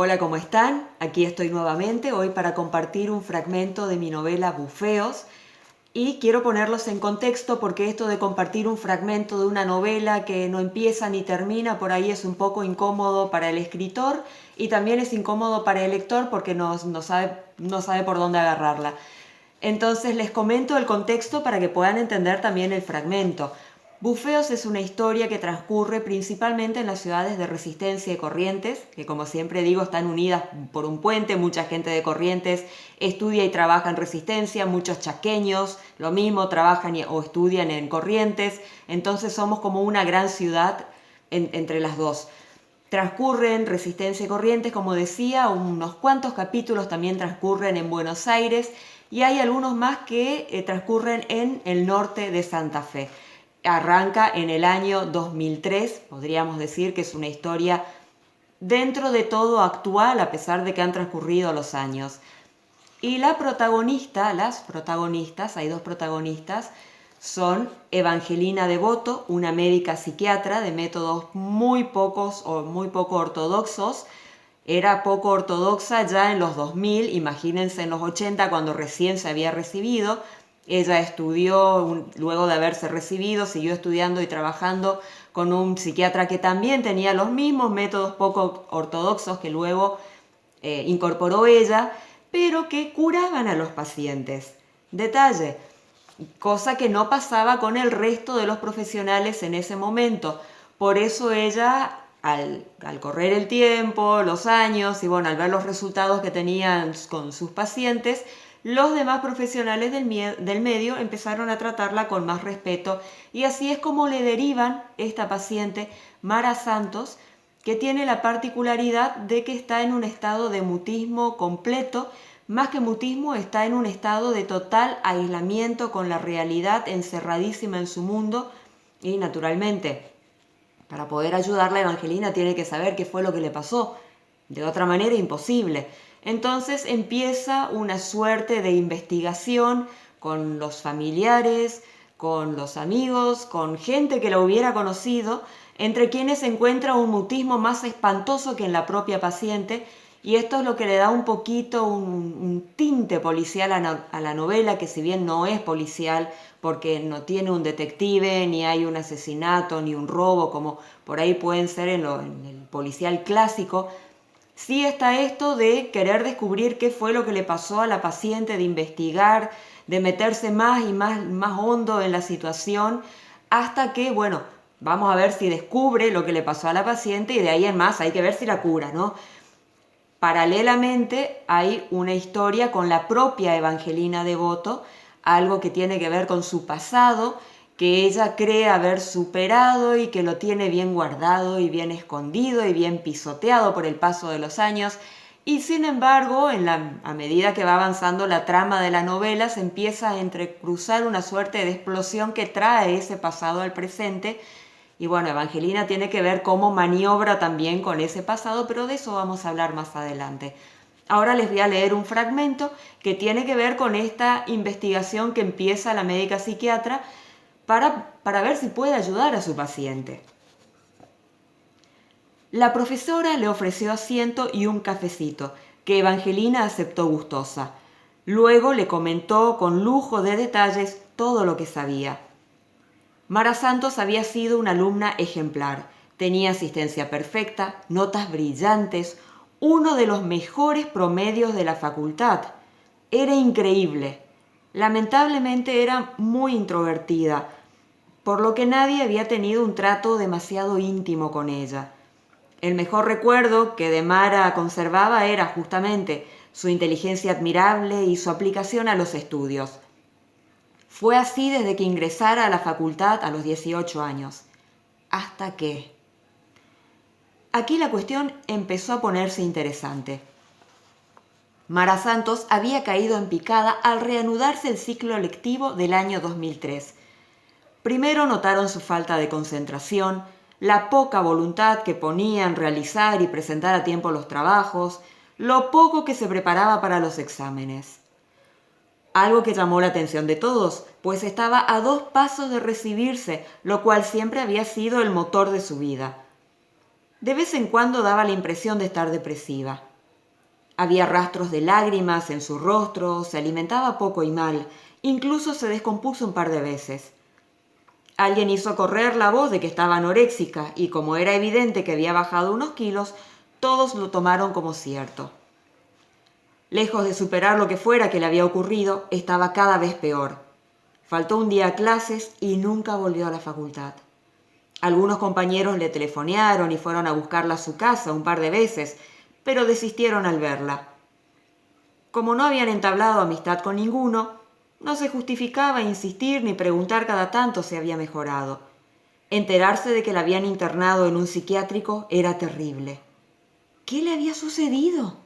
Hola, ¿cómo están? Aquí estoy nuevamente, hoy para compartir un fragmento de mi novela Bufeos. Y quiero ponerlos en contexto porque esto de compartir un fragmento de una novela que no empieza ni termina, por ahí es un poco incómodo para el escritor y también es incómodo para el lector porque no sabe por dónde agarrarla. Entonces les comento el contexto para que puedan entender también el fragmento. Bufeos es una historia que transcurre principalmente en las ciudades de Resistencia y Corrientes, que como siempre digo están unidas por un puente. Mucha gente de Corrientes estudia y trabaja en Resistencia, muchos chaqueños lo mismo, trabajan o estudian en Corrientes, entonces somos como una gran ciudad entre las dos. Transcurren Resistencia y Corrientes, como decía, unos cuantos capítulos también transcurren en Buenos Aires y hay algunos más que transcurren en el norte de Santa Fe. Arranca en el año 2003, podríamos decir que es una historia dentro de todo actual a pesar de que han transcurrido los años. Y las protagonistas, hay dos protagonistas, son Evangelina Devoto, una médica psiquiatra de métodos muy poco ortodoxos. Era poco ortodoxa ya en los 2000, imagínense en los 80 cuando recién se había recibido. Ella estudió, luego de haberse recibido, siguió estudiando y trabajando con un psiquiatra que también tenía los mismos métodos poco ortodoxos que luego incorporó ella, pero que curaban a los pacientes. Detalle, cosa que no pasaba con el resto de los profesionales en ese momento. Por eso ella, al correr el tiempo, los años y al ver los resultados que tenían con sus pacientes, los demás profesionales del medio empezaron a tratarla con más respeto y así es como le derivan esta paciente, Mara Santos, que tiene la particularidad de que está en un estado de mutismo completo. Más que mutismo, está en un estado de total aislamiento con la realidad, encerradísima en su mundo y naturalmente, para poder ayudarla, Evangelina tiene que saber qué fue lo que le pasó. De otra manera, imposible. Entonces empieza una suerte de investigación con los familiares, con los amigos, con gente que la hubiera conocido, entre quienes se encuentra un mutismo más espantoso que en la propia paciente, y esto es lo que le da un poquito un tinte policial a la novela, que si bien no es policial porque no tiene un detective, ni hay un asesinato, ni un robo, como por ahí pueden ser en el policial clásico, sí está esto de querer descubrir qué fue lo que le pasó a la paciente, de investigar, de meterse más y más hondo en la situación, hasta que, vamos a ver si descubre lo que le pasó a la paciente y de ahí en más hay que ver si la cura, ¿no? Paralelamente hay una historia con la propia Evangelina Devoto, algo que tiene que ver con su pasado, que ella cree haber superado y que lo tiene bien guardado y bien escondido y bien pisoteado por el paso de los años. Y sin embargo, a medida que va avanzando la trama de la novela, se empieza a entrecruzar una suerte de explosión que trae ese pasado al presente. Y Evangelina tiene que ver cómo maniobra también con ese pasado, pero de eso vamos a hablar más adelante. Ahora les voy a leer un fragmento que tiene que ver con esta investigación que empieza la médica psiquiatra para ver si puede ayudar a su paciente. La profesora le ofreció asiento y un cafecito, que Evangelina aceptó gustosa. Luego le comentó con lujo de detalles todo lo que sabía. Mara Santos había sido una alumna ejemplar. Tenía asistencia perfecta, notas brillantes, uno de los mejores promedios de la facultad. Era increíble. Lamentablemente era muy introvertida, por lo que nadie había tenido un trato demasiado íntimo con ella. El mejor recuerdo que de Mara conservaba era justamente su inteligencia admirable y su aplicación a los estudios. Fue así desde que ingresara a la facultad a los 18 años. Hasta que... Aquí la cuestión empezó a ponerse interesante. Mara Santos había caído en picada al reanudarse el ciclo lectivo del año 2003. Primero notaron su falta de concentración, la poca voluntad que ponía en realizar y presentar a tiempo los trabajos, lo poco que se preparaba para los exámenes. Algo que llamó la atención de todos, pues estaba a 2 pasos de recibirse, lo cual siempre había sido el motor de su vida. De vez en cuando daba la impresión de estar depresiva. Había rastros de lágrimas en su rostro, se alimentaba poco y mal, incluso se descompuso un par de veces. Alguien hizo correr la voz de que estaba anoréxica y como era evidente que había bajado unos kilos, todos lo tomaron como cierto. Lejos de superar lo que fuera que le había ocurrido, estaba cada vez peor. Faltó un día a clases y nunca volvió a la facultad. Algunos compañeros le telefonearon y fueron a buscarla a su casa un par de veces, pero desistieron al verla. Como no habían entablado amistad con ninguno, no se justificaba insistir ni preguntar cada tanto si había mejorado. Enterarse de que la habían internado en un psiquiátrico era terrible. ¿Qué le había sucedido?